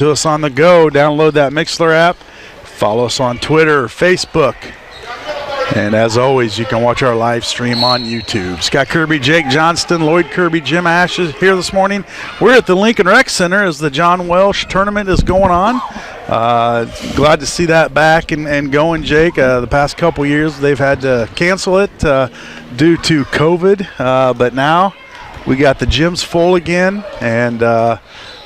To us on the go, download that Mixler app, follow us on Twitter, Facebook, and as always, you can watch our live stream on YouTube. Scott Kirby, Jake Johnston, Lloyd Kirby, Jim Ash is here this morning. We're at the Lincoln Rec Center as the John Welsh tournament is going on. Glad to see that back and going, Jake. The past couple years, they've had to cancel it due to COVID, but now we got the gyms full again, and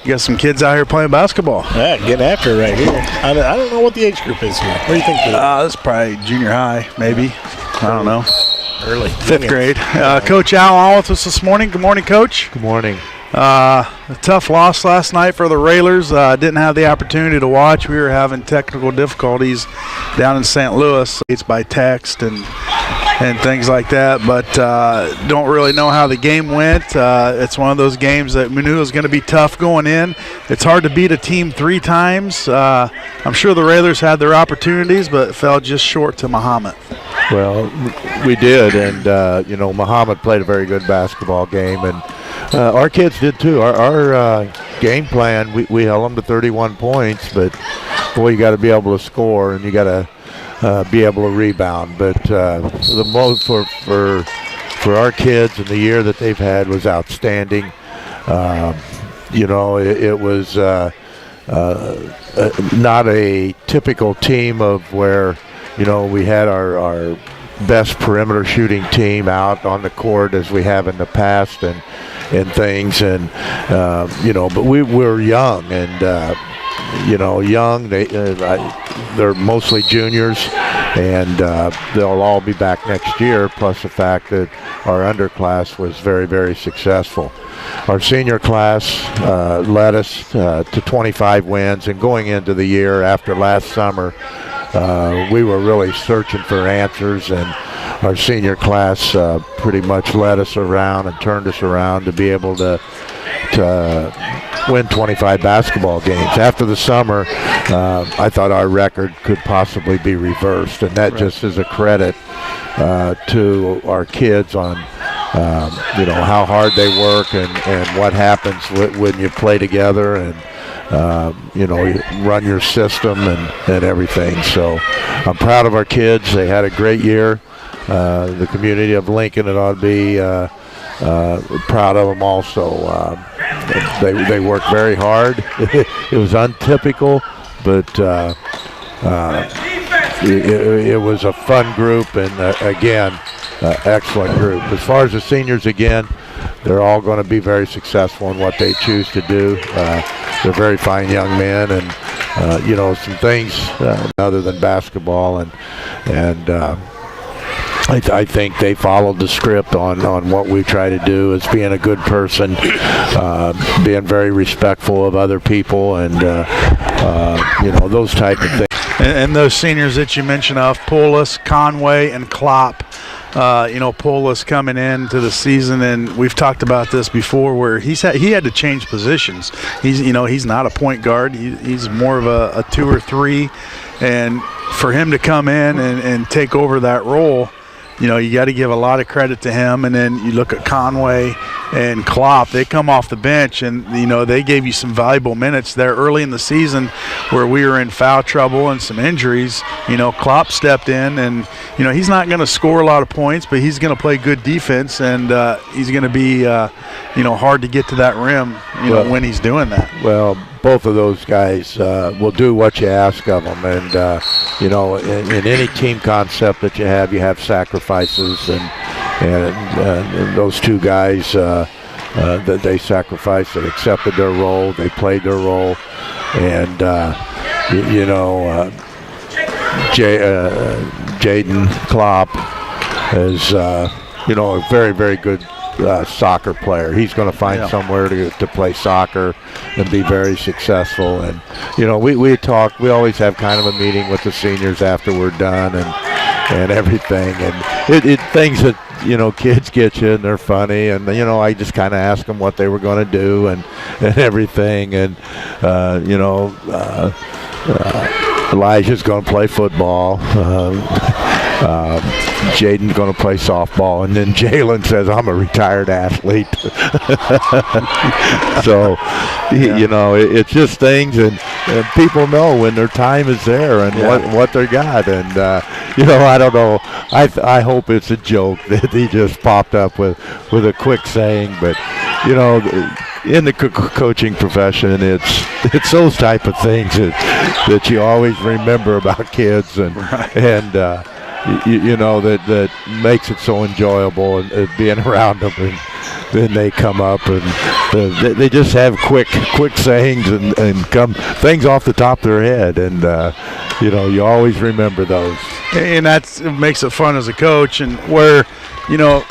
you got some kids out here playing basketball. Yeah, getting after it right here. I don't know what the age group is here. What do you think? This is probably junior high, maybe. I don't know. Early. Fifth grade. Coach Al on with us this morning. Good morning, Coach. Good morning. A tough loss last night for the Railers. Didn't have the opportunity to watch. We were having technical difficulties down in St. Louis. It's by text and things like that, but don't really know how the game went. It's one of those games that we knew was going to be tough going in. It's hard to beat a team 3 times. I'm sure the Railers had their opportunities, but fell just short to Muhammad. Well, we did, and Muhammad played a very good basketball game, and our kids did too. Our game plan, we held them to 31 points, but boy, you got to be able to score, and you got to be able to rebound. But the most for our kids and the year that they've had was outstanding. It was not a typical team of where we had our best perimeter shooting team out on the court as we have in the past and things, and but we were young and young. They're mostly juniors, and they'll all be back next year, plus the fact that our underclass was very, very successful. Our senior class led us to 25 wins, and going into the year after last summer, we were really searching for answers, and our senior class pretty much led us around and turned us around to be able to win 25 basketball games. After the summer, I thought our record could possibly be reversed, and that just is a credit to our kids on how hard they work and what happens when you play together and you run your system and everything. So I'm proud of our kids. They had a great year. The community of Lincoln, it ought to be proud of them also. They worked very hard. It was untypical, but it was a fun group, and again, excellent group. As far as the seniors, again, they're all going to be very successful in what they choose to do. They're very fine young men, and some things other than basketball, and I think they followed the script on what we try to do as being a good person, being very respectful of other people, and those type of things. And those seniors that you mentioned of Poulos, Conway, and Klopp. Poulos coming into the season, and we've talked about this before, where he had to change positions. He's not a point guard. He's more of a 2 or 3, and for him to come in and take over that role, you got to give a lot of credit to him. And then you look at Conway and Klopp, they come off the bench, and they gave you some valuable minutes there early in the season where we were in foul trouble and some injuries. Klopp stepped in, and he's not going to score a lot of points, but he's going to play good defense, and he's going to be hard to get to that rim when he's doing that. Well, both of those guys will do what you ask of them, and in any team concept that you have sacrifices, and those two guys that they sacrificed, they accepted their role, they played their role, and Jaden Klopp is a very, very good soccer player. He's going to find somewhere to play soccer and be very successful. And we talk. We always have kind of a meeting with the seniors after we're done and everything. And it things that kids get you, and they're funny. And I just kind of ask them what they were going to do and everything. And Elijah's going to play football. Jaden's going to play softball, and then Jalen says, I'm a retired athlete. So, you know, it's just things, and people know when their time is there and what they got. And, you know, I don't know. I hope it's a joke that he just popped up with a quick saying. But, you know, in the coaching profession, it's those type of things that you always remember about kids, and you know, that makes it so enjoyable and being around them. And then they come up and they just have quick sayings and come things off the top of their head, and you know, you always remember those. And it makes it fun as a coach, and where, you know,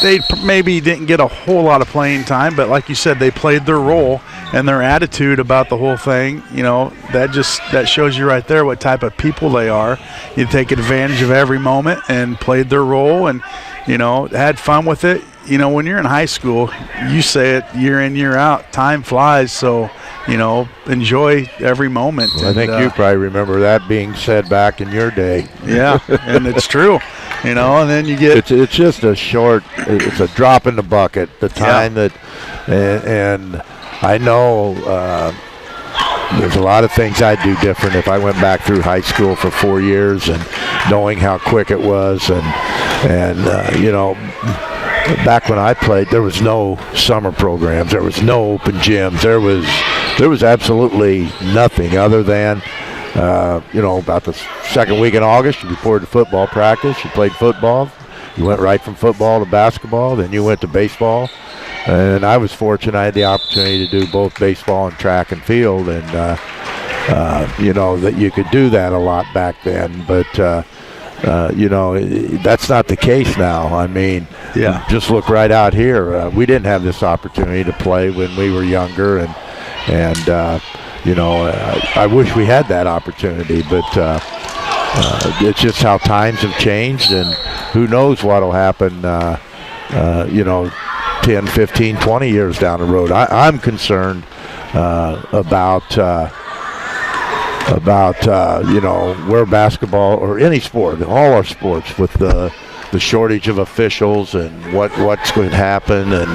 they maybe didn't get a whole lot of playing time, but like you said, they played their role, and their attitude about the whole thing, you know, that shows you right there what type of people they are. You take advantage of every moment and played their role, and, you know, had fun with it. You know, when you're in high school, you say it year in, year out, time flies, so, you know, enjoy every moment. Well, I think you probably remember that being said back in your day. Yeah, and it's true. You know, and then you get it's just it's a drop in the bucket. The time that, and I know there's a lot of things I'd do different if I went back through high school for 4 years, and knowing how quick it was, and you know, back when I played, there was no summer programs, there was no open gyms, there was absolutely nothing other than. You know, about the second week in August, you reported to football practice. You played football. You went right from football to basketball. Then you went to baseball. And I was fortunate. I had the opportunity to do both baseball and track and field. And, you know, that you could do that a lot back then. But, you know, that's not the case now. I mean, just look right out here. We didn't have this opportunity to play when we were younger. And you know, I wish we had that opportunity, but it's just how times have changed, and who knows what will happen, you know, 10, 15, 20 years down the road. I'm concerned about you know, where basketball or any sport, all our sports, with the shortage of officials and what's going to happen, and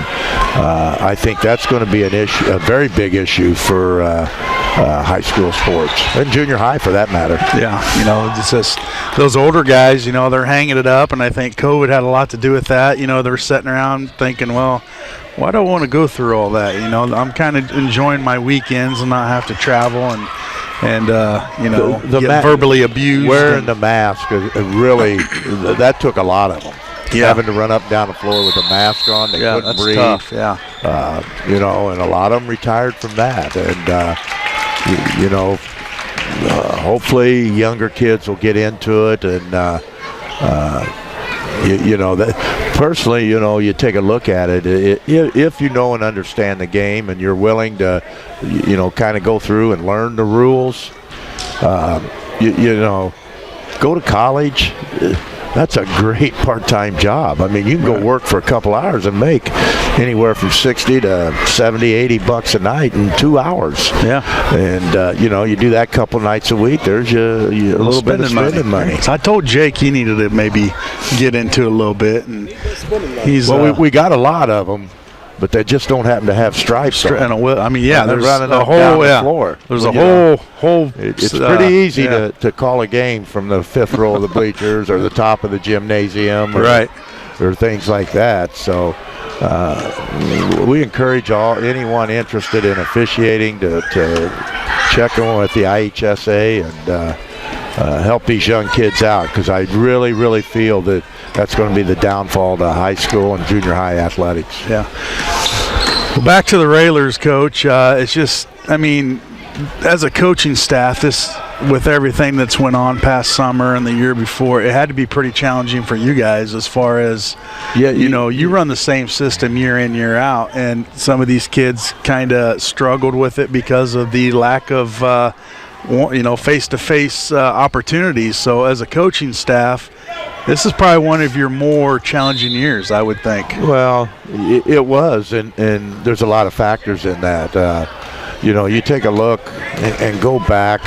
I think that's going to be an issue, a very big issue for high school sports and junior high, for that matter. Yeah, you know, it's just those older guys, you know, they're hanging it up, and I think COVID had a lot to do with that. You know, they're sitting around thinking, well, why do I want to go through all that? You know, I'm kind of enjoying my weekends and not have to travel and you know, get verbally abused. Wearing the mask, really, that took a lot of them. Yeah. Having to run up and down the floor with a mask on, they couldn't breathe. Tough. Yeah, you know, and a lot of them retired from that. And you know, hopefully younger kids will get into it, and you know, that personally, you know, you take a look at it. If you know and understand the game, and you're willing to, you know, kind of go through and learn the rules, you know, go to college. That's a great part-time job. I mean, you can go work for a couple hours and make anywhere from 60 to 70, 80 bucks a night in 2 hours. Yeah. And, you know, you do that a couple nights a week, there's a little bit of spending money. So I told Jake he needed to maybe get into it a little bit. And he's we got a lot of them, but they just don't happen to have stripes on. I mean, yeah, they're there's running a up whole down the floor. There's a whole. It's pretty easy to call a game from the fifth row of the bleachers or the top of the gymnasium, or things like that. So we encourage anyone interested in officiating to check on with the IHSA and help these young kids out, because I really, really feel that that's going to be the downfall to high school and junior high athletics. Yeah. Well, back to the Railers, Coach. It's just, I mean, as a coaching staff, this, with everything that's went on past summer and the year before, it had to be pretty challenging for you guys as far as, you know, you run the same system year in, year out, and some of these kids kind of struggled with it because of the lack of, you know, face-to-face opportunities. So as a coaching staff, this is probably one of your more challenging years, I would think. Well, it was, and there's a lot of factors in that. You know, you take a look and go back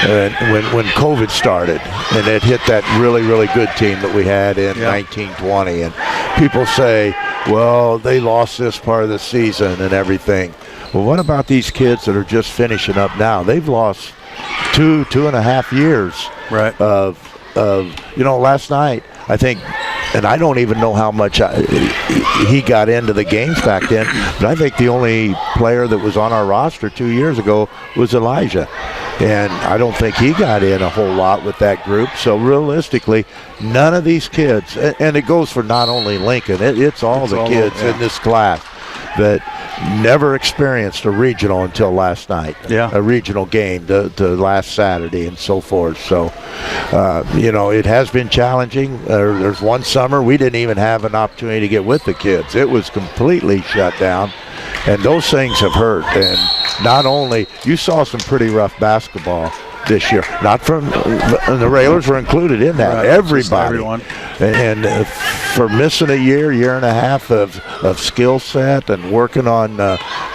when COVID started, and it hit that really, really good team that we had in 1920. And people say, well, they lost this part of the season and everything. Well, what about these kids that are just finishing up now? They've lost 2.5 years of last night, I think, and I don't even know how much he got into the games back then, but I think the only player that was on our roster 2 years ago was Elijah. And I don't think he got in a whole lot with that group. So realistically, none of these kids, and it goes for not only Lincoln, it's all the kids in this class that never experienced a regional until last night. A regional game to last Saturday and so forth. So, it has been challenging. There's one summer we didn't even have an opportunity to get with the kids. It was completely shut down. And those things have hurt. And not only, you saw some pretty rough basketball this year. Not from, and the Railers were included in that. Everybody. And for missing a year and a half of skill set and working on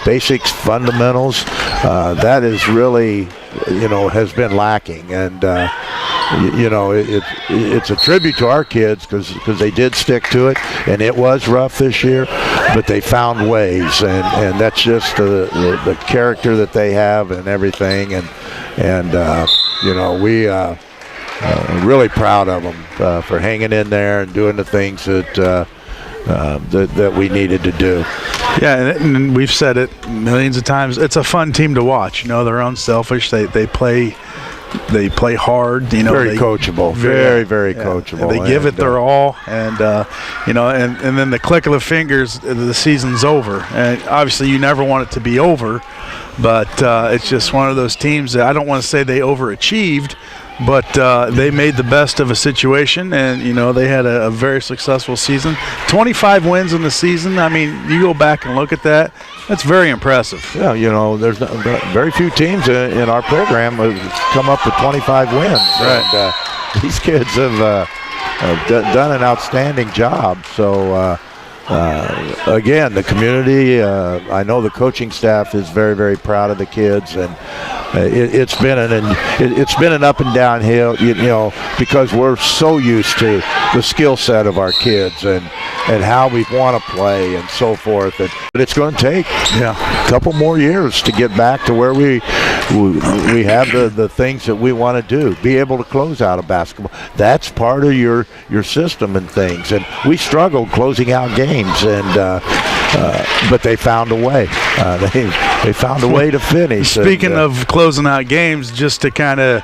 basics, fundamentals, that is really, has been lacking. And, it's a tribute to our kids because they did stick to it, and it was rough this year, but they found ways, and that's just the character that they have and everything, and we really proud of them for hanging in there and doing the things that we needed to do. Yeah, and we've said it millions of times. It's a fun team to watch. They're unselfish. They play hard. Very coachable. Very, very coachable. They give it their all, and and then the click of the fingers, the season's over. And obviously, you never want it to be over, but it's just one of those teams that I don't want to say they overachieved, but they made the best of a situation, and they had a very successful season. 25 wins in the season. I mean, you go back and look at that. That's very impressive. Yeah, there's very few teams in our program have come up with 25 wins. Right. And these kids have done an outstanding job. So, again, the community, I know the coaching staff is very, very proud of the kids, and it's been an up and down hill, because we're so used to the skill set of our kids and how we want to play and so forth. But it's going to take a couple more years to get back to where we have the things that we want to do. Be able to close out a basketball. That's part of your system and things. And we struggled closing out games, and but they found a way. They found a way to finish. Speaking of closing out games, just to kind of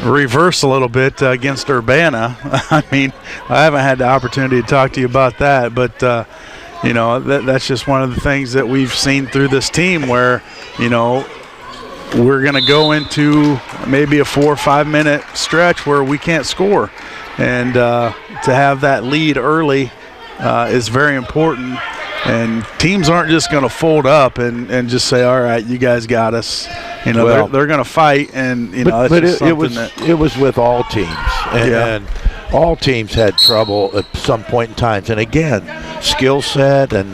reverse a little bit against Urbana. I mean, I haven't had the opportunity to talk to you about that, but that's just one of the things that we've seen through this team where we're going to go into maybe a 4 or 5 minute stretch where we can't score, and to have that lead early is very important. And teams aren't just going to fold up and just say, all right, you guys got us. They're going to fight, and but it was with all teams, and all teams had trouble at some point in time. And again, skill set and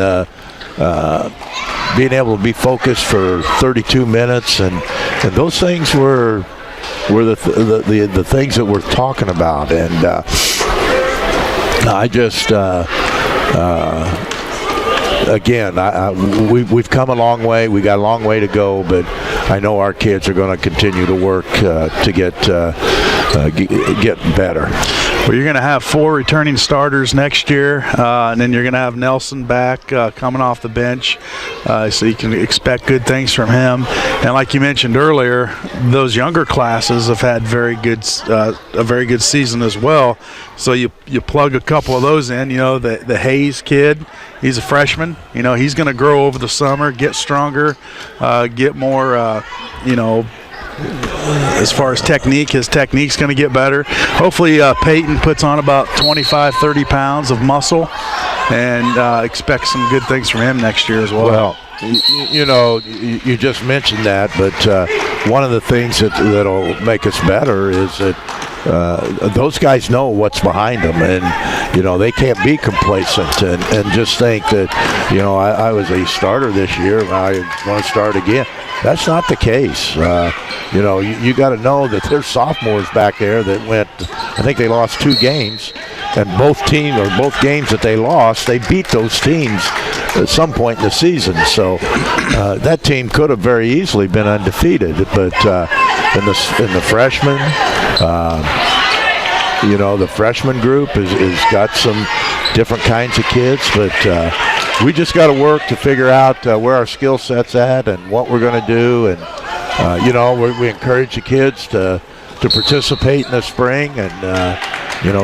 being able to be focused for 32 minutes, and those things were the things that we're talking about. And I just. Again, we've come a long way. We got a long way to go, but I know our kids are going to continue to work to get better. Well, you're going to have 4 returning starters next year, and then you're going to have Nelson back coming off the bench, so you can expect good things from him. And like you mentioned earlier, those younger classes have had a very good season as well. So you plug a couple of those in. The Hayes kid, he's a freshman. He's going to grow over the summer, get stronger, get more, as far as technique, his technique's going to get better. Hopefully Peyton puts on about 25, 30 pounds of muscle. and expect some good things from him next year as well. Well, you just mentioned that, but one of the things that'll make us better is that those guys know what's behind them, and they can't be complacent and just think that I was a starter this year, I want to start again. That's not the case. You got to know that there's sophomores back there that went. I think they lost 2 games, and both games that they lost, they beat those teams at some point in the season. So that team could have very easily been undefeated, but in the freshmen. The freshman group has got some different kinds of kids, but we just got to work to figure out where our skill set's at and what we're going to do. And, we encourage the kids to participate in the spring and,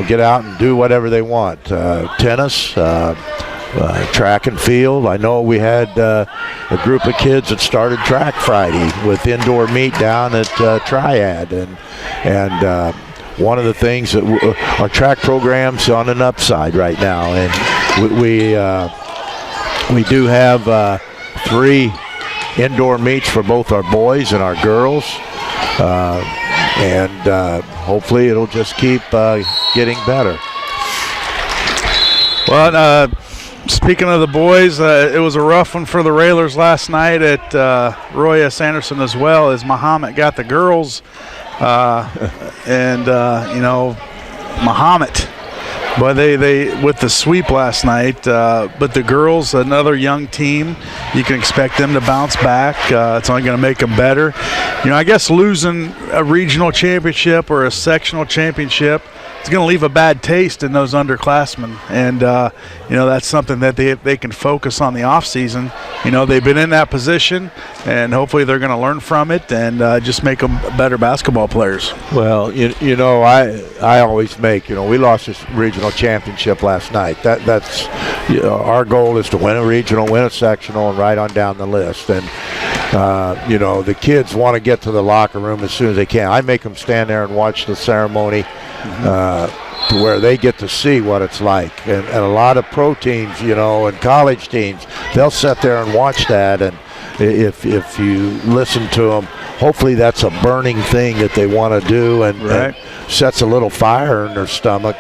get out and do whatever they want. Tennis, track and field. I know we had a group of kids that started track Friday with indoor meet down at Triad, and one of the things that our track program's on an upside right now, and we do have 3 indoor meets for both our boys and our girls, and hopefully it'll just keep getting better. Well, speaking of the boys, it was a rough one for the Railers last night at Roy S. Anderson as well, as Muhammad got the girls. Muhammad, boy, they with the sweep last night. But the girls, another young team, you can expect them to bounce back. It's only going to make them better. I guess losing a regional championship or a sectional championship, it's going to leave a bad taste in those underclassmen, and that's something that they can focus on the off season. They've been in that position, and hopefully they're going to learn from it and just make them better basketball players. Well, I always make we lost this regional championship last night. That's our goal is to win a regional, win a sectional, and right on down the list. And the kids want to get to the locker room as soon as they can. I make them stand there and watch the ceremony. To where they get to see what it's like, and a lot of pro teams, and college teams, they'll sit there and watch that, and if you listen to them, hopefully that's a burning thing that they want to do, and sets a little fire in their stomach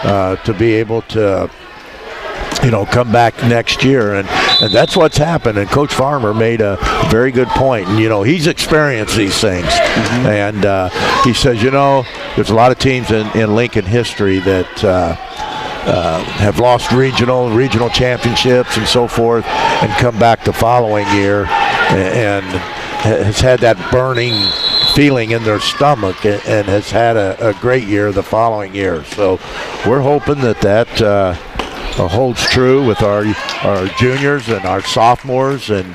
to be able to come back next year, and that's what's happened. And Coach Farmer made a very good point, and he's experienced these things, and he says there's a lot of teams in Lincoln history that have lost regional championships and so forth, and come back the following year and has had that burning feeling in their stomach, and has had a great year the following year. So we're hoping that holds true with our juniors and our sophomores, and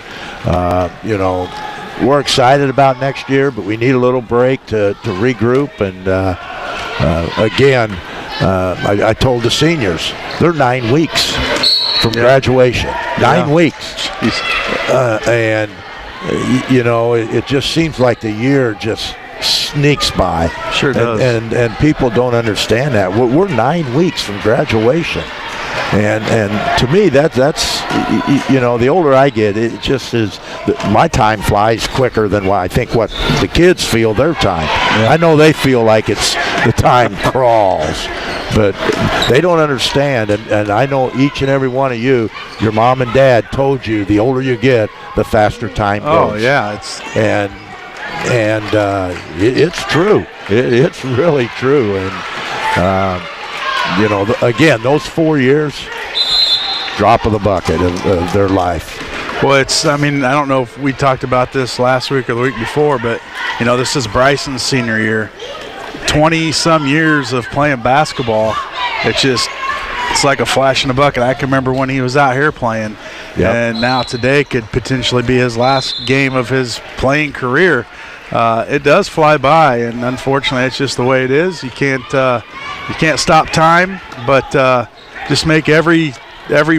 we're excited about next year, but we need a little break to regroup. And again, I told the seniors they're 9 weeks from graduation. 9 weeks, and it just seems like the year just sneaks by. Sure does. And people don't understand that we're 9 weeks from graduation. And to me, that's the older I get, it just is. My time flies quicker than what the kids feel their time. Yeah. I know they feel like it's the time crawls, but they don't understand. And I know each and every one of you, your mom and dad told you, the older you get, the faster time goes. Oh yeah, it's true. It's really true. And again, those 4 years, drop of the bucket of their life. Well, I don't know if we talked about this last week or the week before, but, this is Bryson's senior year. 20-some years of playing basketball. It's like a flash in the bucket. I can remember when he was out here playing, and now today could potentially be his last game of his playing career. It does fly by, and unfortunately, it's just the way it is. You can't stop time, but just make every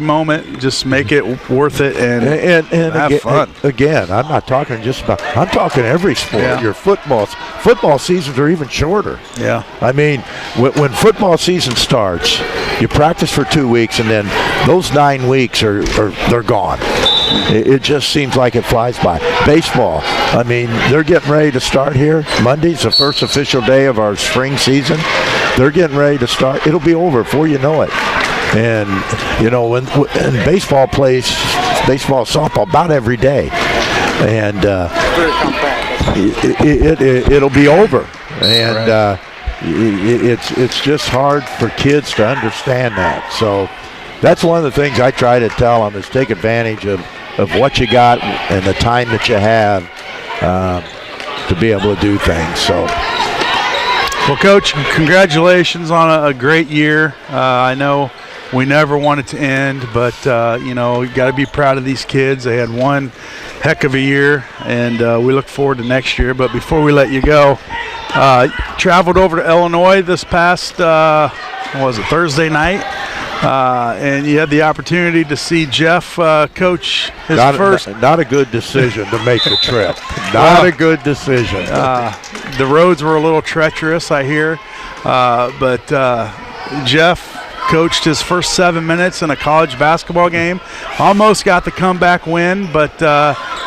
moment, just make it worth it, and have fun. Again, I'm not talking just about. I'm talking every sport. Yeah. Your football seasons are even shorter. Yeah. When football season starts, you practice for 2 weeks, and then those 9 weeks they're gone. It just seems like it flies by. Baseball, I mean, they're getting ready to start here. Monday's the first official day of our spring season. They're getting ready to start. It'll be over before you know it. And, you know, when baseball plays baseball, softball about every day. And it'll be over. And it's just hard for kids to understand that. So that's one of the things I try to tell them is take advantage of what you got and the time that you have to be able to do things. So, well, Coach, congratulations on a great year. I know we never want it to end, but you know, you got to be proud of these kids. They had one heck of a year, and we look forward to next year. But before we let you go, traveled over to Illinois this past Thursday night. And you had the opportunity to see Jeff coach his first. Not a good decision to make the trip. Not a good decision. The roads were a little treacherous, I hear. But Jeff coached his first 7 minutes in a college basketball game. Almost got the comeback win, but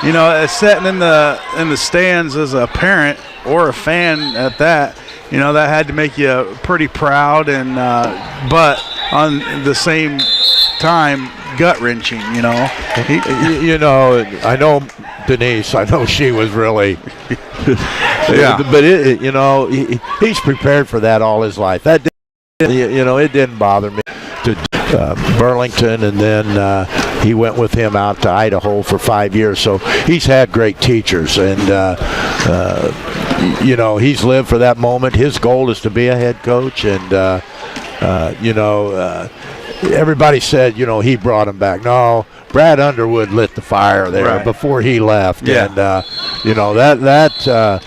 you know, sitting in the stands as a parent or a fan at that, you know, that had to make you pretty proud, and but on the same time, gut-wrenching, you know. You know, I know Denise. I know she was really, yeah. But you know, he's prepared for that all his life. That you know, it didn't bother me to Burlington, and then he went with him out to Idaho for 5 years. So he's had great teachers, and you know, he's lived for that moment. His goal is to be a head coach, and you know, everybody said, you know, he brought him back. No, Brad Underwood lit the fire there before he left, and you know, the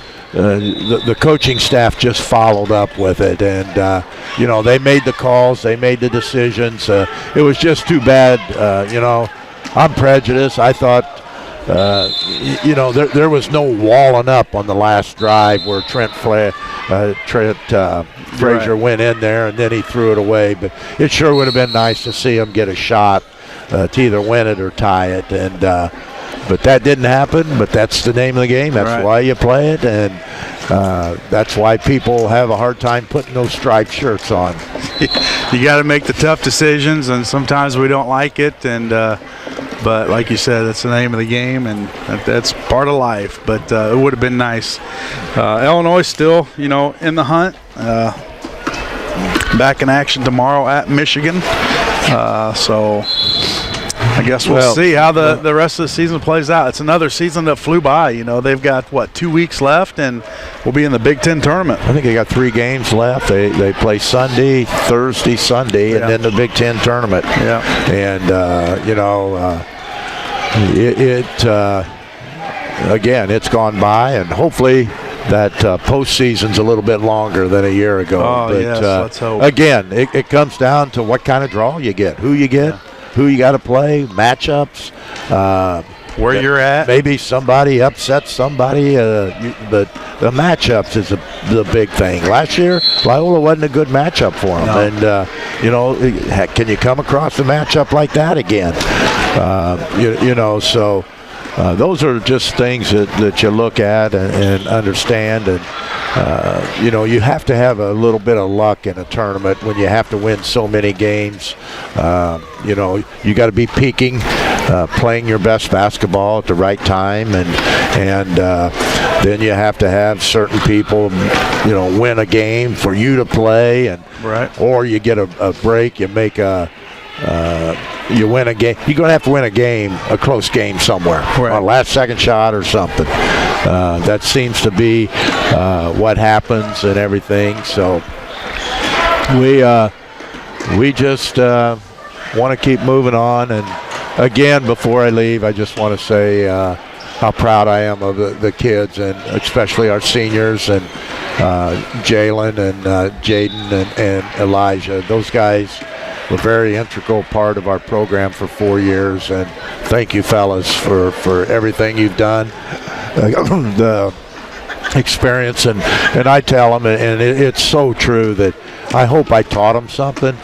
coaching staff just followed up with it, and you know, they made the calls, they made the decisions. It was just too bad. You know, I'm prejudiced. I thought, you know, there was no walling up on the last drive where Trent Frazier went in there and then he threw it away. But it sure would have been nice to see him get a shot to either win it or tie it. And but that didn't happen. But that's the name of the game. That's why you play it, and that's why people have a hard time putting those striped shirts on. You got to make the tough decisions, and sometimes we don't like it. And but like you said, that's the name of the game, and that's part of life. But it would have been nice. Illinois still, you know, in the hunt. Back in action tomorrow at Michigan. So I guess we'll see how the rest of the season plays out. It's another season that flew by. You know, they've got, 2 weeks left, and we'll be in the Big Ten tournament. I think they got 3 games left. They play Sunday, Thursday, Sunday, and then the Big Ten tournament. Yeah. And, you know, again, it's gone by, and hopefully that postseason's a little bit longer than a year ago. Oh, but, yes, let's hope. Again, it comes down to what kind of draw you get, who you get, who you got to play, matchups. Where you're at. Maybe somebody upsets somebody, but the matchups is the big thing. Last year, Loyola wasn't a good matchup for them. No. And, you know, can you come across a matchup like that again? You know, so those are just things that you look at and understand. And, you know, you have to have a little bit of luck in a tournament when you have to win so many games. You know, you got to be peaking, playing your best basketball at the right time, and then you have to have certain people, you know, win a game for you to play, and or you get a break, you make you win a game. You're going to have to win a game, a close game somewhere, a last-second shot or something. That seems to be what happens and everything. So we just want to keep moving on. And again, before I leave, I just want to say how proud I am of the kids, and especially our seniors, and Jalen and Jaden and Elijah. Those guys were a very integral part of our program for 4 years, and thank you, fellas, for everything you've done. The experience, and I tell them, and it's so true, that I hope I taught them something,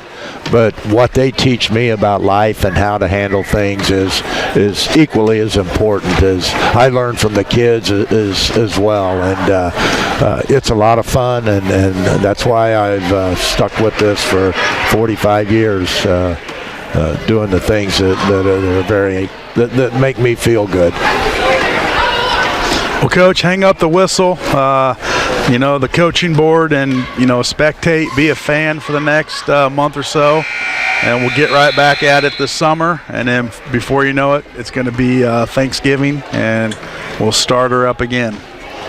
but what they teach me about life and how to handle things is equally as important as I learn from the kids as well. And it's a lot of fun, and that's why I've stuck with this for 45 years, doing the things that make me feel good. Well, Coach, hang up the whistle. The coaching board, and spectate, be a fan for the next month or so, and we'll get right back at it this summer. And then before you know it, it's going to be Thanksgiving, and we'll start her up again.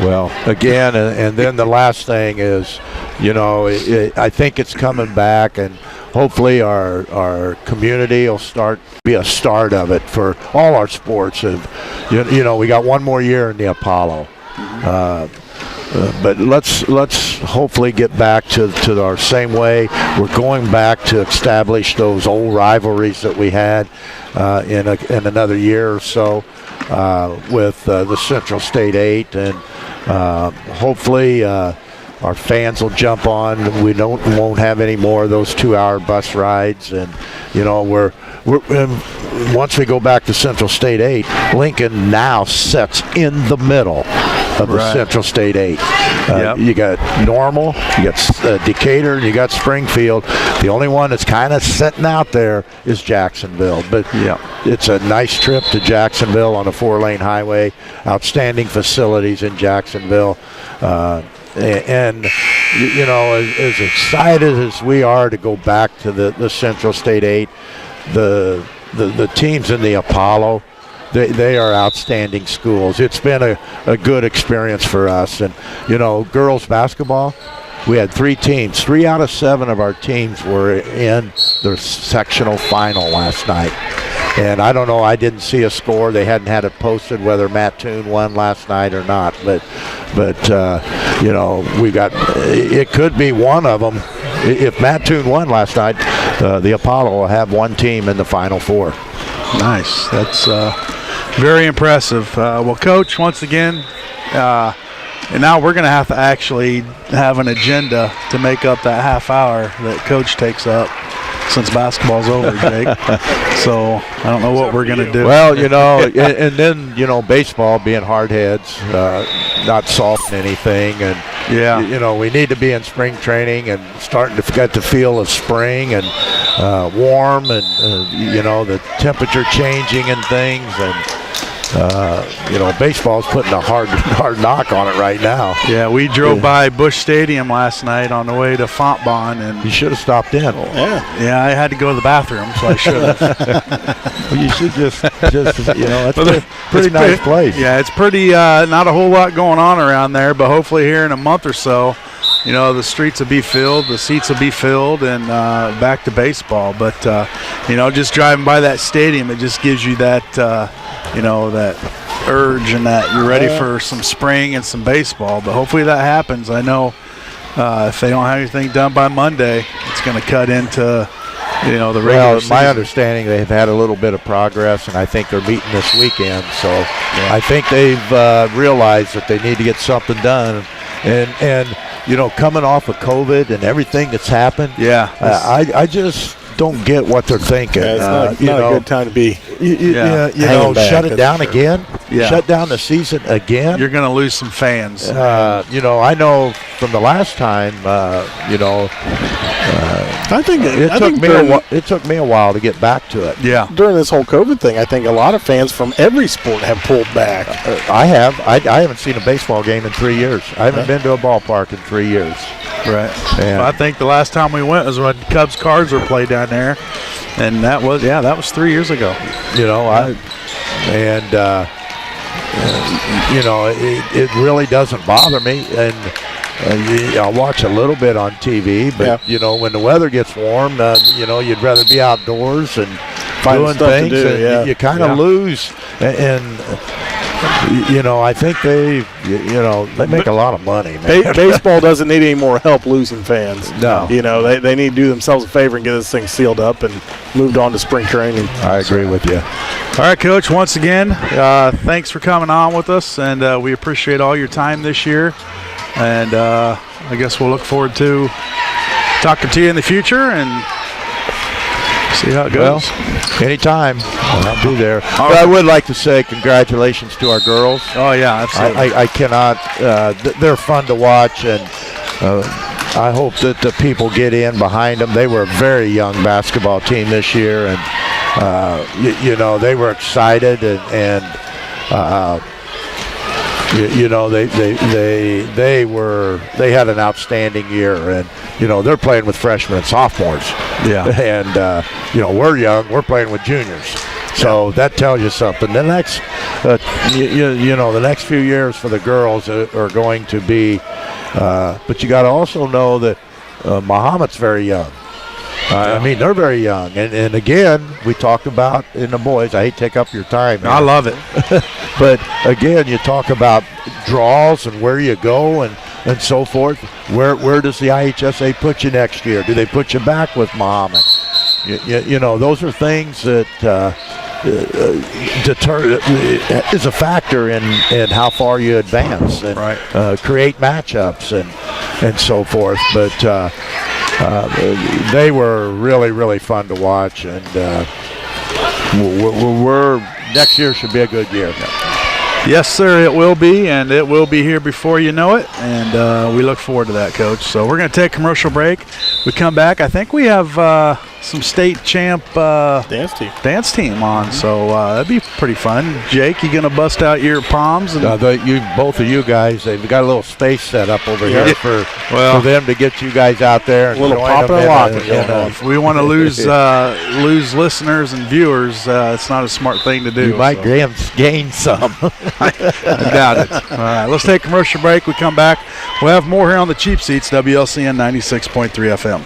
Well, again, and then the last thing is, I think it's coming back, and hopefully our community will be a start of it for all our sports. We got one more year in the Apollo. But let's hopefully get back to our same way. We're going back to establish those old rivalries that we had in another year or so with the Central State 8, and hopefully our fans will jump on. We won't have any more of those 2-hour bus rides, and once we go back to Central State 8, Lincoln now sits in the middle of the Central State 8. You got Normal, you got Decatur, you got Springfield. The only one that's kind of sitting out there is Jacksonville. But it's a nice trip to Jacksonville on a 4-lane highway. Outstanding facilities in Jacksonville. And as excited as we are to go back to the Central State 8, the teams in the Apollo, they are outstanding schools. It's been a good experience for us. And, girls basketball, we had 3 teams. 3 out of 7 of our teams were in the sectional final last night. And I don't know, I didn't see a score. They hadn't had it posted whether Mattoon won last night or not. But we got, it could be one of them. If Mattoon won last night, the Apollo will have one team in the Final Four. Nice. That's very impressive. Well, Coach, once again, and now we're going to have to actually have an agenda to make up that half hour that Coach takes up since basketball's over, Jake. So I don't know what we're going to do. Well, and then, baseball being hard heads, not solving anything. And, we need to be in spring training and starting to get the feel of spring and warm and, the temperature changing and things. And, baseball's putting a hard knock on it right now. Yeah, we drove by Busch Stadium last night on the way to Fontbonne, and you should have stopped in. Yeah, I had to go to the bathroom, so I should have. You should just that's a pretty nice place. Yeah, it's pretty. Not a whole lot going on around there, but hopefully here in a month or so, the streets will be filled, the seats will be filled, and back to baseball. But just driving by that stadium, it just gives you that. That urge and that you're ready for some spring and some baseball. But hopefully that happens. I know if they don't have anything done by Monday, it's going to cut into, the regular season. My understanding, they've had a little bit of progress, and I think they're meeting this weekend. So I think they've realized that they need to get something done. And coming off of COVID and everything that's happened, I just don't get what they're thinking. Yeah, it's not a good time to be. Shut it down again. Yeah. Shut down the season again. You're going to lose some fans. I know from the last time. It took me a while to get back to it. Yeah. During this whole COVID thing, I think a lot of fans from every sport have pulled back. I have. I haven't seen a baseball game in 3 years. I haven't been to a ballpark in 3 years. Right. Well, I think the last time we went was when Cubs Cards were played down there, and that was 3 years ago. It really doesn't bother me, and I'll watch a little bit on TV, but when the weather gets warm, you'd rather be outdoors and doing things, to do, and you kind of lose. And I think they make a lot of money, man. Baseball doesn't need any more help losing fans. No. They need to do themselves a favor and get this thing sealed up and moved on to spring training. I agree with you. All right, Coach, once again, thanks for coming on with us, and we appreciate all your time this year. And I guess we'll look forward to talking to you in the future and See how it goes. Well, anytime. I'll be there. But I would like to say congratulations to our girls. Oh, yeah, absolutely. I cannot. They're fun to watch, and I hope that the people get in behind them. They were a very young basketball team this year, and they were excited, and they had an outstanding year, and they're playing with freshmen and sophomores. Yeah. And we're young. We're playing with juniors. So that tells you something. The next, the next few years for the girls are going to be. But you got to also know that Muhammad's very young. I mean, they're very young. And again, we talked about in the boys. I hate to take up your time here. I love it. But again, you talk about draws and where you go and so forth. Where does the IHSA put you next year? Do they put you back with Muhammad? Those are things that is a factor in how far you advance and create matchups and so forth. But they were really, really fun to watch, and we're next year should be a good year. Yes, sir, it will be, and it will be here before you know it, and we look forward to that, Coach. So we're going to take a commercial break. We come back. I think we have some state champ dance team on, so that'd be pretty fun. Jake, you going to bust out your palms? And both of you guys, they've got a little space set up over here for them to get you guys out there. And a little popping and locking going on. If we want to lose listeners and viewers, it's not a smart thing to do. You might gain some. I doubt it. All right, let's take a commercial break. We come back. We'll have more here on the Cheap Seats, WLCN 96.3 FM.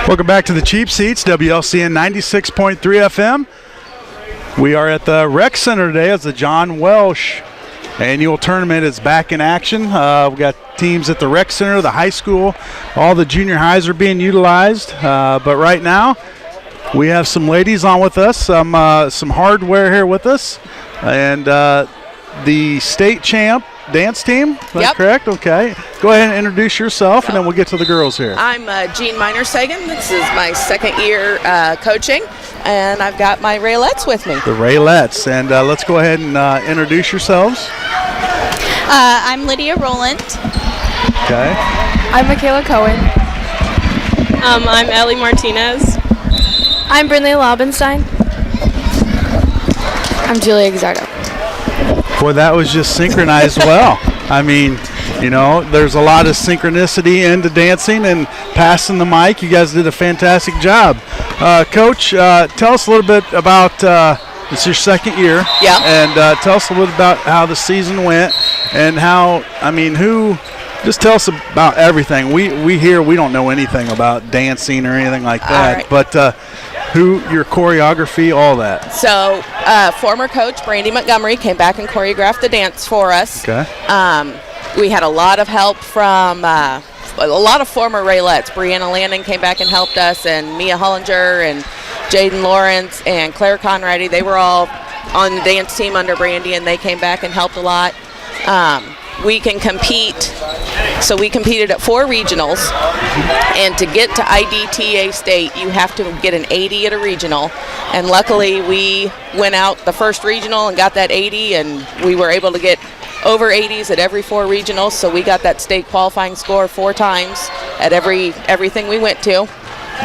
Welcome back to the Cheap Seats, WLCN 96.3 FM. We are at the Rec Center today as the John Welsh annual tournament is back in action. We've got teams at the Rec Center, the high school, all the junior highs are being utilized. But right now, we have some ladies on with us, some hardware here with us, and the state champ dance team. Is that correct? Okay. Go ahead and introduce yourself, and then we'll get to the girls here. I'm Jean Miner-Sagan. This is my second year coaching, and I've got my Raylettes with me. The Raylettes. And let's go ahead and introduce yourselves. I'm Lydia Rowland. Okay. I'm Michaela Cohen. I'm Ellie Martinez. I'm Brindley Laubenstein. I'm Julia Guzzardo. Boy, that was just synchronized well. I mean, you know, there's a lot of synchronicity into dancing and passing the mic. You guys did a fantastic job. Coach, tell us a little bit about, it's your second year. Yeah. And tell us a little bit about how the season went and how, I mean, just tell us about everything. We here, we don't know anything about dancing or anything like that. Right. But your choreography, all that. So, former coach Brandy Montgomery came back and choreographed the dance for us. Okay. We had a lot of help from a lot of former Raylettes. Brianna Landon came back and helped us, and Mia Hollinger and Jaden Lawrence and Claire Conradi. They were all on the dance team under Brandy, and they came back and helped a lot. We can compete. So we competed at 4 regionals, and to get to IDTA state, you have to get an 80 at a regional. And luckily, we went out the first regional and got that 80, and we were able to get over 80s at every 4 regionals. So we got that state qualifying score 4 times at everything we went to,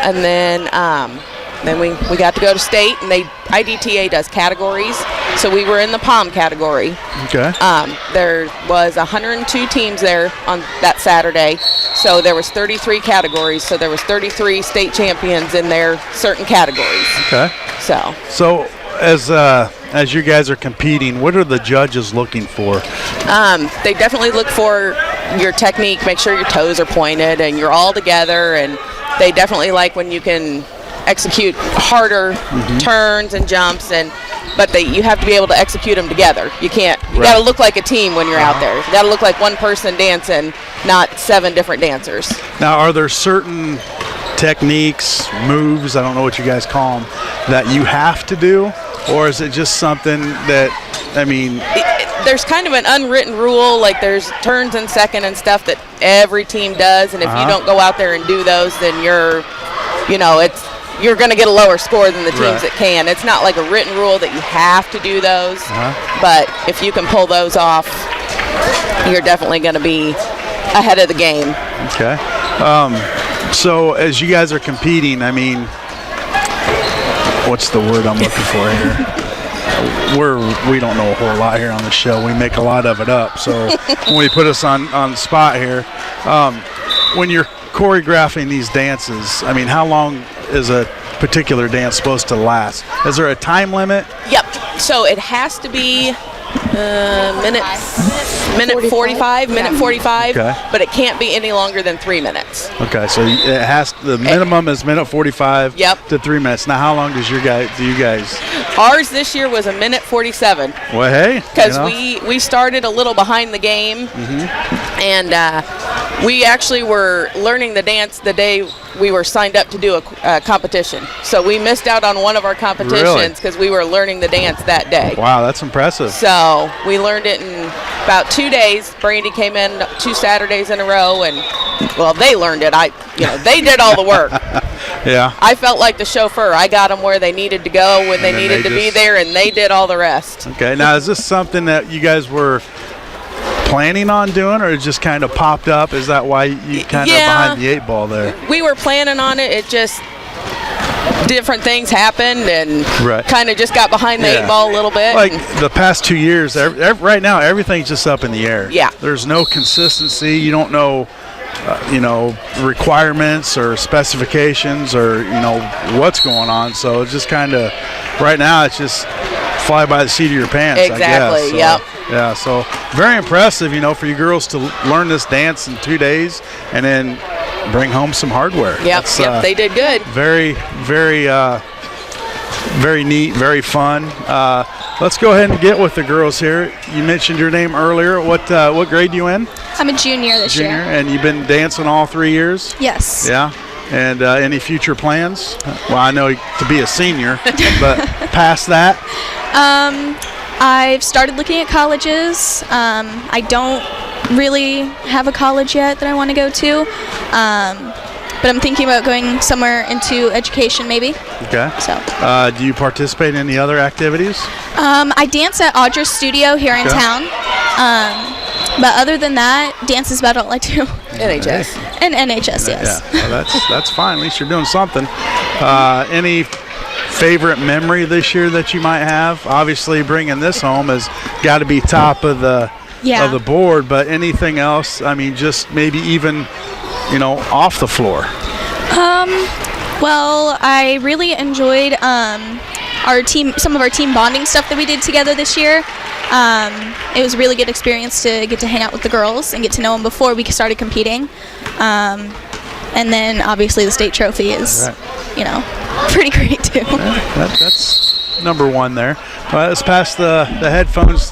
and then we got to go to state, and IDTA does categories. So we were in the POM category. Okay. There was 102 teams there on that Saturday. So there was 33 categories. So there was 33 state champions in their certain categories. Okay. So as you guys are competing, what are the judges looking for? They definitely look for your technique, make sure your toes are pointed and you're all together, and they definitely like when you can execute harder turns and jumps, but you have to be able to execute them together. You can't. You got to look like a team when you're out there. You got to look like one person dancing, not 7 different dancers. Now, are there certain techniques, moves, I don't know what you guys call them, that you have to do, or is it just something that, I mean, there's kind of an unwritten rule, like there's turns and second and stuff that every team does, and if you don't go out there and do those, then you're going to get a lower score than the teams that can. It's not like a written rule that you have to do those, but if you can pull those off, you're definitely going to be ahead of the game. Okay. So as you guys are competing, I mean, what's the word I'm looking for here? We don't know a whole lot here on the show. We make a lot of it up. So when we put us on the spot here, when you're choreographing these dances, I mean, how long is a particular dance supposed to last? Is there a time limit? Yep. So it has to be minute 45, Okay. but it can't be any longer than 3 minutes. Okay, so it has the minimum is minute 45 Yep. to 3 minutes. Now, how long do you guys? Ours this year was a minute 47 Well, hey, because we started a little behind the game, and we actually were learning the dance the day we were signed up to do a competition. So we missed out on one of our competitions because we were learning the dance that day. Wow, that's impressive. So we learned it in about 2 days. Brandy came in 2 Saturdays in a row, and well, they learned it. They did all the work. Yeah. I felt like the chauffeur. I got them where they needed to go when they needed to be there, and they did all the rest. Okay. Now, is this something that you guys were planning on doing, or it just kind of popped up? Is that why you kind of behind the 8 ball there? We were planning on it. It just different things happened and kind of just got behind the 8 ball a little bit. Like the past 2 years, right now everything's just up in the air. Yeah. There's no consistency. You don't know, requirements or specifications or what's going on. So it's just kind of right now it's just fly by the seat of your pants. Exactly. I guess. So, yep. Yeah. So very impressive, for you girls to learn this dance in 2 days and then bring home some hardware. Yep. They did good. Very, very, very neat, very fun. Let's go ahead and get with the girls here. You mentioned your name earlier. What grade are you in? I'm a junior this year. And you've been dancing all 3 years? Yes. Yeah. And any future plans? Well, I know to be a senior, but past that? I've started looking at colleges. I don't really have a college yet that I want to go to, but I'm thinking about going somewhere into education maybe. Okay. So. Do you participate in any other activities? I dance at Audra's studio here in town. But other than that, dance is about all I do. NHS. And NHS, yes. Yeah, well, that's fine. At least you're doing something. Any favorite memory this year that you might have? Obviously, bringing this home has got to be top of the board. But anything else? I mean, just maybe even off the floor. Well, I really enjoyed some of our team bonding stuff that we did together this year. It was a really good experience to get to hang out with the girls and get to know them before we started competing. And then obviously the state trophy is, pretty great too. That's number one there. Let's pass the headphones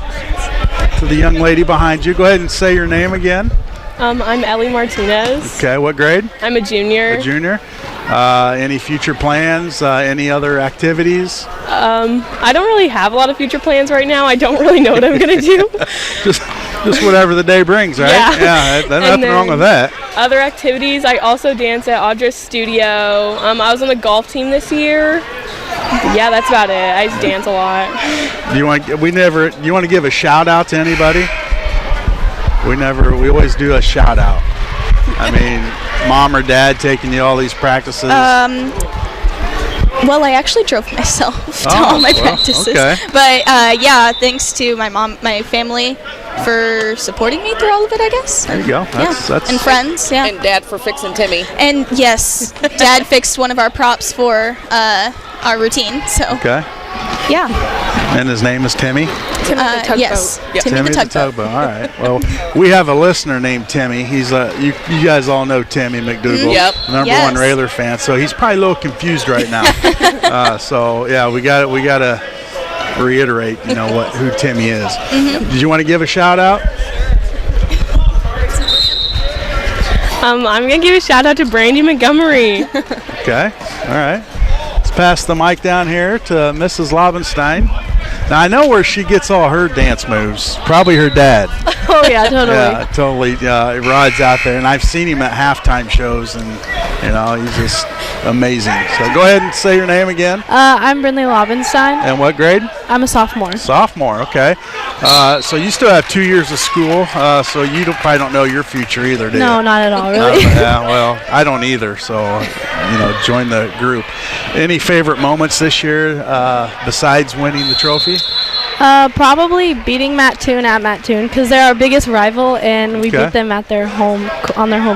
to the young lady behind you. Go ahead and say your name again. I'm Ellie Martinez. Okay, what grade? I'm a junior. A junior. Any future plans? Any other activities? I don't really have a lot of future plans right now. I don't really know what I'm going to do. just whatever the day brings, right? Yeah, there's nothing wrong with that. Other activities, I also dance at Audra's studio. I was on the golf team this year. Yeah, that's about it. I just dance a lot. Do you want to give a shout out to anybody? We always do a shout out. I mean, mom or dad taking you all these practices? Well, I actually drove myself to all my practices. Okay. But thanks to my family for supporting me through all of it, I guess. There you go. That's and friends, yeah. And Dad for fixing Timmy. And yes, Dad fixed one of our props for our routine. So. Okay. Yeah. And his name is Timmy? Timmy the tugboat. Yes. Yep. Timmy the tugboat. All right. Well, we have a listener named Timmy. He's you guys all know Timmy McDougal, Yep. number one Railer fan. So he's probably a little confused right now. We got to reiterate, who Timmy is. Mm-hmm. Did you want to give a shout out? I'm gonna give a shout out to Brandy Montgomery. Okay. All right. Let's pass the mic down here to Mrs. Lobenstein. Now, I know where she gets all her dance moves. Probably her dad. Oh, yeah, totally. Yeah, totally. Rod's out there, and I've seen him at halftime shows, and, he's just amazing. So go ahead and say your name again. I'm Brindley Lobenstein. And what grade? I'm a sophomore. Sophomore, okay. So you still have 2 years of school, so you probably don't know your future either, do you? No, not at all, really. Yeah, well, I don't either, so, join the group. Any favorite moments this year besides winning the trophy? Probably beating Mattoon at Mattoon because they're our biggest rival, and we beat them at their home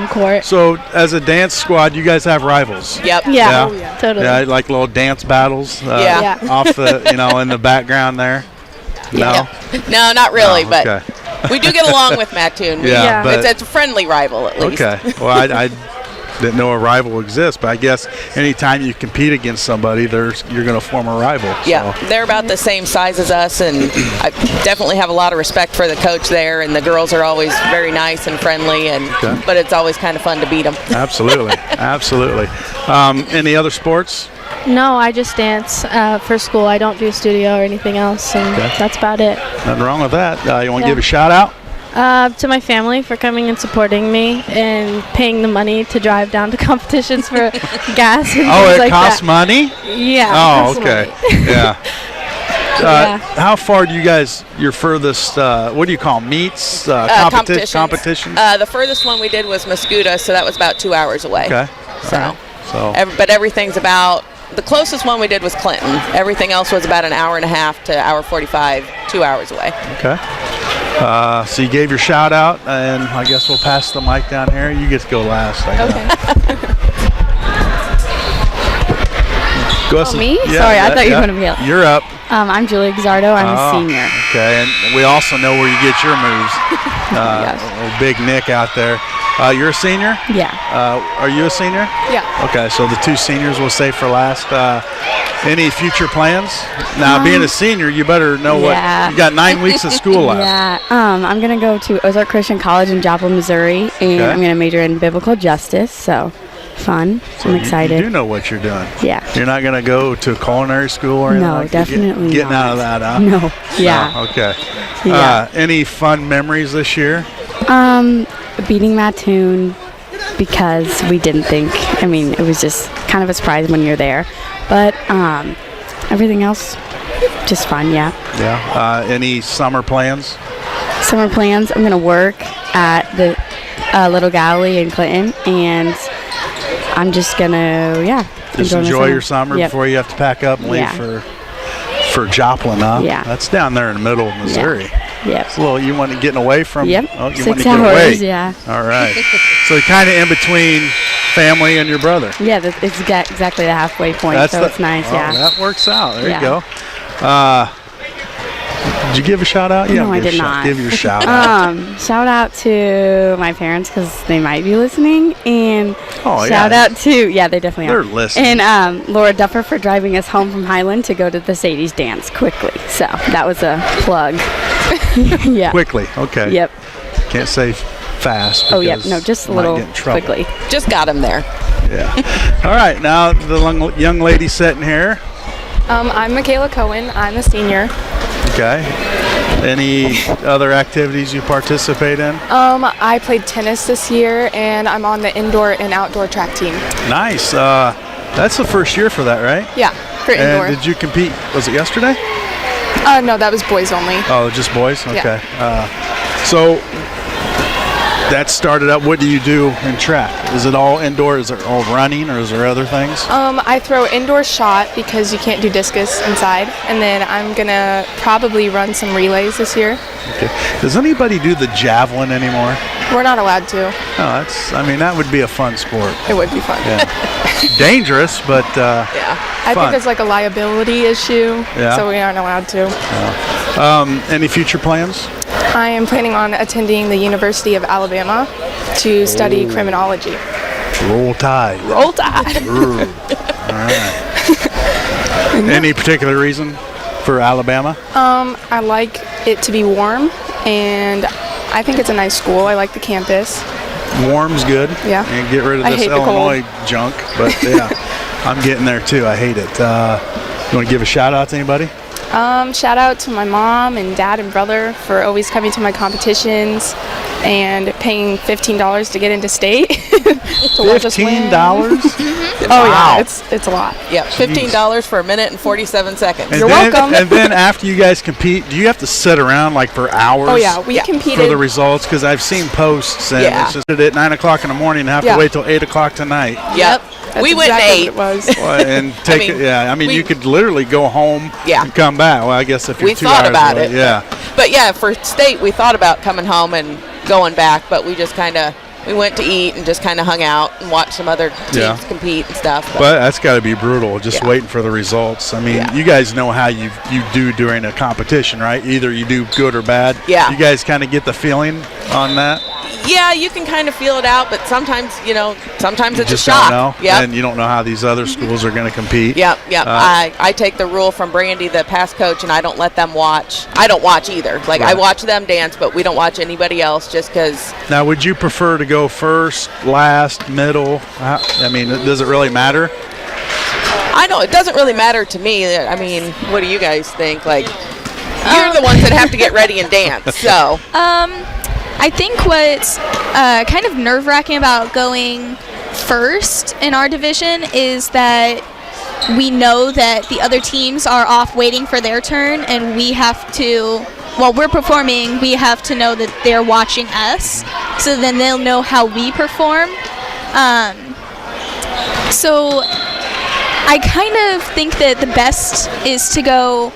court. So, as a dance squad, you guys have rivals? Yep. Yeah, oh, yeah. Totally. Yeah, like little dance battles Yeah. off the, in the background there? No? No, not really, Oh, but okay. we do get along with Mattoon. Yeah, but- It's a friendly rival, at least. Okay. Well, I didn't know a rival exists, but I guess anytime you compete against somebody, you're going to form a rival. Yeah, so. they're about the same size as us, and I definitely have a lot of respect for the coach there, and the girls are always very nice and friendly, but it's always kind of fun to beat them. Absolutely. Absolutely. Any other sports? No, I just dance for school. I don't do studio or anything else, and that's about it. Nothing wrong with that. You want to give a shout out? To my family for coming and supporting me and paying the money to drive down to competitions for gas and things like costs that. money? Yeah. Oh, okay. Yeah. How far do you guys, your furthest, what do you call them, meets? Competitions? The furthest one we did was Mascoutah, so that was about 2 hours away. Okay. So, So but everything's about, the closest one we did was Clinton. Everything else was about an hour and a half to hour 45, 2 hours away. Okay. So you gave your shout out, and I guess we'll pass the mic down here. You get to go last. Go me? Sorry, I thought you were going to be up. You're up. I'm Julie Guzzardo. I'm a senior. Okay, and we also know where you get your moves. Yes. Old Big Nick out there. You're a senior? Yeah. Are you a senior? Yeah. Okay, so the two seniors we'll save for last. Any future plans? Now, being a senior, you better know what. You got 9 weeks of school left. Yeah. I'm going to go to Ozark Christian College in Joplin, Missouri, and I'm going to major in biblical justice. So, fun. So I'm excited. You do know what you're doing. Yeah. You're not going to go to culinary school or anything? No, definitely Getting not. out of that, huh? No. Yeah. Oh, okay. Yeah. Any fun memories this year? Beating Mattoon because we didn't think. I mean, it was just kind of a surprise when you're there, but everything else, just fun. Yeah. Yeah. Any summer plans? Summer plans. I'm gonna work at the Little Galilee in Clinton, and I'm just gonna just enjoy your summer Yep. before you have to pack up and leave for Joplin, huh? Yeah. That's down there in the middle of Missouri. Yep. Well, you want to getting away from? Yep. Oh, you 6 want to get hours. away. Yeah. All right. So you're kind of in between family and your brother. Yeah, it's exactly the halfway point, so it's nice. Yeah. That works out. There Yeah. you go. Did you give a shout out? No, I did not. Give your shout out. Shout out to my parents because they might be listening, and Oh, shout yeah. out to they definitely They're are. listening. And Laura Duffer for driving us home from Highland to go to the Sadie's dance quickly. So that was a plug. Yeah. Quickly. Okay. Yep. Can't say fast. Oh yeah. because No, just a you might little get in trouble. quickly. Just got him there. Yeah. All right. Now the young lady sitting here. I'm Michaela Cohen. I'm a senior. Okay. Any other activities you participate in? I played tennis this year, and I'm on the indoor and outdoor track team. Nice. That's the first year for that, right? Yeah, for indoor. And did you compete? Was it yesterday? No, that was boys only. Oh, just boys? Yeah. Okay. So that started up. What do you do in track? Is it all indoor? Is it all running, or is there other things? I throw indoor shot because you can't do discus inside, and then I'm gonna probably run some relays this year. Okay. Does anybody do the javelin anymore? We're not allowed to. No, that would be a fun sport. It would be fun. Yeah. Dangerous, but I fun. think it's like a liability issue, Yeah. so we aren't allowed to. Any future plans? I am planning on attending the University of Alabama to study criminology. Roll Tide. Roll Tide. All right. Any particular reason for Alabama? I like it to be warm, and I think it's a nice school. I like the campus. Warm's good. Yeah. And get rid of I this hate the Illinois junk. But yeah, I'm getting there too. I hate it. You want to give a shout out to anybody? Shout out to my mom and dad and brother for always coming to my competitions and paying $15 to get into state. to watch us win. $15? Oh Wow. yeah, it's a lot. Yeah, $15 for a minute and 47 seconds. And You're then, welcome. And then after you guys compete, do you have to sit around like for hours? Oh yeah, we Yeah. competed. For the results, because I've seen posts and Yeah. it's just at 9 o'clock in the morning and have Yeah. to wait till 8 o'clock tonight. Yep. That's We went exactly and what ate. it was. Well, and take mean, it. Yeah, I mean, we- you could literally go home Yeah. and come back. Well, I guess if you're We 2 thought hours about away, it. yeah. But yeah, for state, we thought about coming home and going back, but we just kind of we went to eat and just kind of hung out and watched some other teams Yeah. compete and stuff. But that's got to be brutal, just Yeah. waiting for the results. I mean, Yeah. you guys know how you do during a competition, right? Either you do good or bad. Yeah. You guys kind of get the feeling on that. Yeah, you can kind of feel it out, but sometimes, sometimes You it's just a shock. don't know, Yep. and you don't know how these other schools are going to compete. Yep. Uh, I take the rule from Brandy, the past coach, and I don't let them watch. I don't watch either. Like, I Right. watch them dance, but we don't watch anybody else just because. Now, would you prefer to go first, last, middle? I mean, does it really matter? I know it doesn't really matter to me. I mean, what do you guys think? Like, you're the ones that have to get ready and dance. So, I think what's kind of nerve-wracking about going first in our division is that we know that the other teams are off waiting for their turn, and we have to, while we're performing, we have to know that they're watching us, so then they'll know how we perform. So I kind of think that the best is to go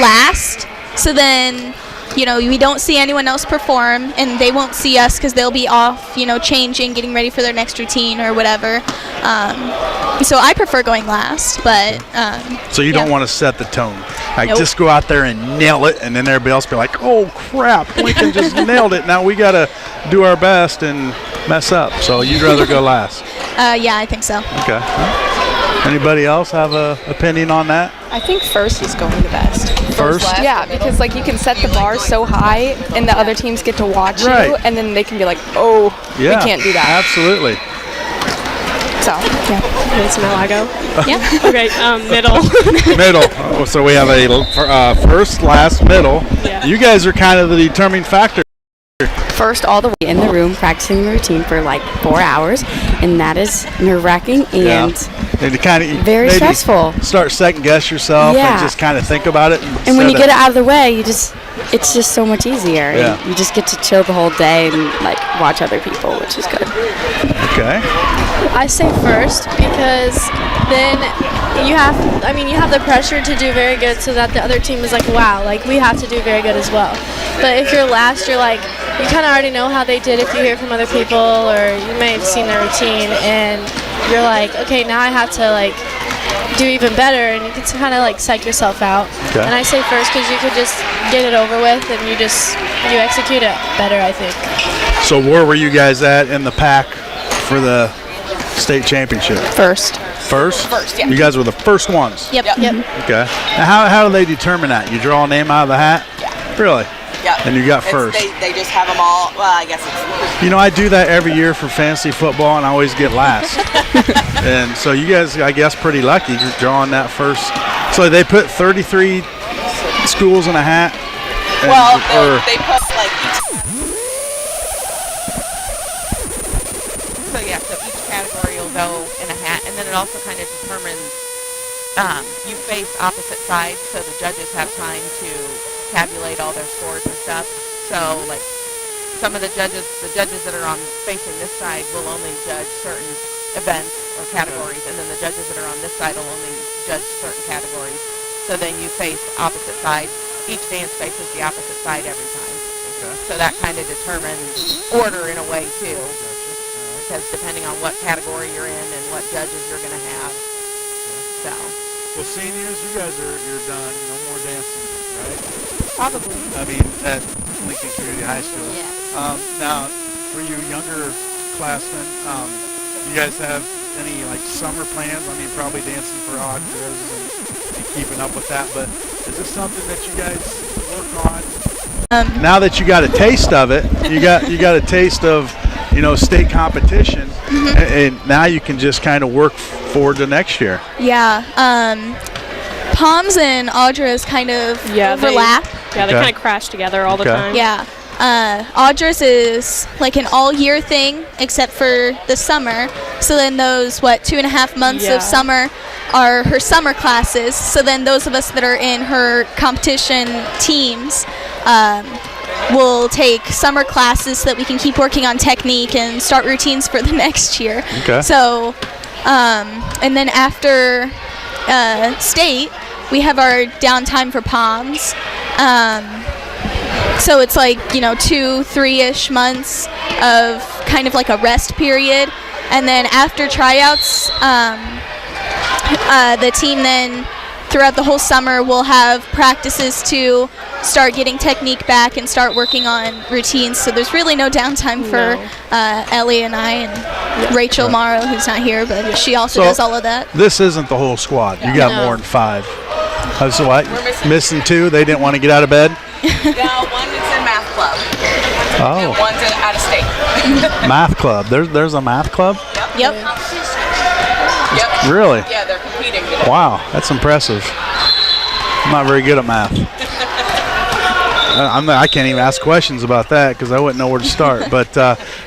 last, so then we don't see anyone else perform, and they won't see us because they'll be off, changing, getting ready for their next routine or whatever. So I prefer going last, but So you don't yeah. want to set the tone. Like, Nope. just go out there and nail it, and then everybody else be like, oh, crap, Lincoln just nailed it. Now we got to do our best and mess up. So you'd rather go last. yeah, I think so. Okay. Anybody else have a opinion on that? I think first is going the best. First? last, Yeah, middle? because like you can set the bar so high, and the other teams get to watch Right. you, and then they can be like, "Oh, Yeah. we can't do that." Absolutely. So yeah. That's now I go. Yeah. Okay, middle. Middle. Oh, so we have a first, last, middle. Yeah. You guys are kind of the determining factor. First, all the way in the room practicing the routine for like 4 hours, and that is nerve-wracking and And to kind of very maybe stressful. Start second guess yourself and Yeah. just kind of think about it. And when you instead get it out of the way, it's just so much easier. Yeah. And you just get to chill the whole day and like watch other people, which is good. Okay. I say first because then you have the pressure to do very good so that the other team is like, wow, like we have to do very good as well. But if you're last, you're like, you kind of already know how they did if you hear from other people, or you may have seen their routine, and you're like, okay, now I have to like do even better, and you can kind of like psych yourself out. Okay. And I say first because you could just get it over with, and you execute it better, I think. So where were you guys at in the pack for the state championship? First. First? First, yeah. You guys were the first ones? Yep. Yep. Okay. Now how do they determine that? You draw a name out of the hat? Yeah. Really? Yeah. And you got It's- first. They just have them all. Well, I guess it's. I do that every year for fantasy football, and I always get last. And so you guys, I guess, pretty lucky just drawing that first. So they put 33 schools in a hat? and- Well, or- they put like each. So yeah, so each category will go in a hat, and then it also kind of determines. You face opposite sides, so the judges have time to tabulate all their scores and stuff. So like some of the judges that are on facing this side will only judge certain events or categories, and then the judges that are on this side will only judge certain categories. So then you face opposite sides. Each dance faces the opposite side every time. Okay. So that kind of determines order in a way too, because depending on what category you're in and what judges you're going to have. So Well, seniors, you guys you're done. No more dancing, right? probably. I mean, at Lincoln Community High School. Yeah. Now, for you younger classmen, you guys have any like summer plans? I mean, probably dancing for octaves and keeping up with that. But is this something that you guys work on? Now that you got a taste of it, you got a taste of state competition, and now you can just kind of work forward to next year. Yeah. Palms and Audra's kind of Yeah, overlap. They Okay. kind of crash together all the Okay. time. Yeah. Audra's is like an all-year thing except for the summer. So then those, 2.5 months of summer are her summer classes. So then those of us that are in her competition teams will take summer classes so that we can keep working on technique and start routines for the next year. Okay. So, and then after state, we have our downtime for POMs. So it's like, 2-3-ish months of kind of like a rest period. And then after tryouts, the team then throughout the whole summer will have practices to start getting technique back and start working on routines. So there's really no downtime for Ellie and I and Rachel Morrow, who's not here, but she also does all of that. This isn't the whole squad. You got more than 5. So what? We're missing 2. They didn't want to get out of bed. No, one is in math club. Oh. And one's in out of state. Math club. There's a math club. Yep. Really? Yeah, they're competing. Wow, that's impressive. I'm not very good at math. I can't even ask questions about that because I wouldn't know where to start. But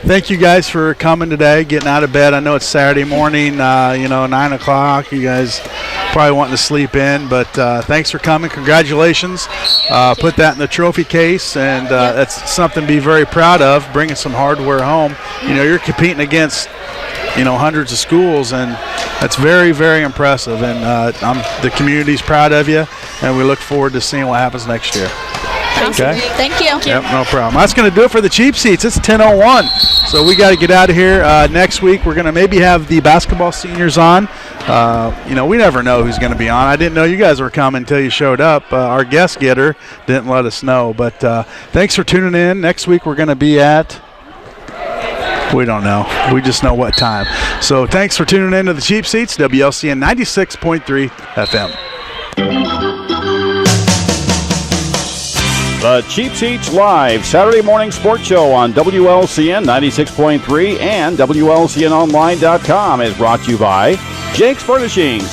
thank you guys for coming today, getting out of bed. I know it's Saturday morning, 9 o'clock. You guys probably wanting to sleep in, but thanks for coming. Congratulations. Put that in the trophy case, and that's something to be very proud of, bringing some hardware home. You're competing against hundreds of schools, and that's very, very impressive. And the community's proud of you, and we look forward to seeing what happens next year. Okay. Thank you. Yep, no problem. That's going to do it for the cheap seats. It's 10:01, so we got to get out of here. Next week, we're going to maybe have the basketball seniors on. We never know who's going to be on. I didn't know you guys were coming until you showed up. Our guest getter didn't let us know, but thanks for tuning in. Next week, we're going to be at... We don't know. We just know what time. So thanks for tuning in to the Cheap Seats, WLCN 96.3 FM. The Cheap Seats Live Saturday morning sports show on WLCN 96.3 and WLCNonline.com is brought to you by Jake's Furnishings.